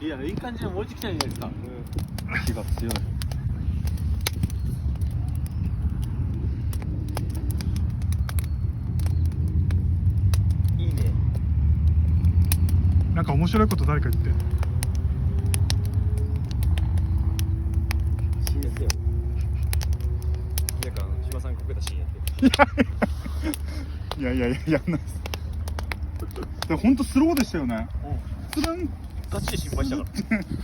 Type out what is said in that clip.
いやいい感じで燃えてきたじゃないですか。火が強い。いいね。なんか面白いこと誰か言って。新ですよ。なんか島さんこけたシーンやって。いやいやいや、やんないです。で、ほんとスローでしたよね。つるん。ガチで心配したから。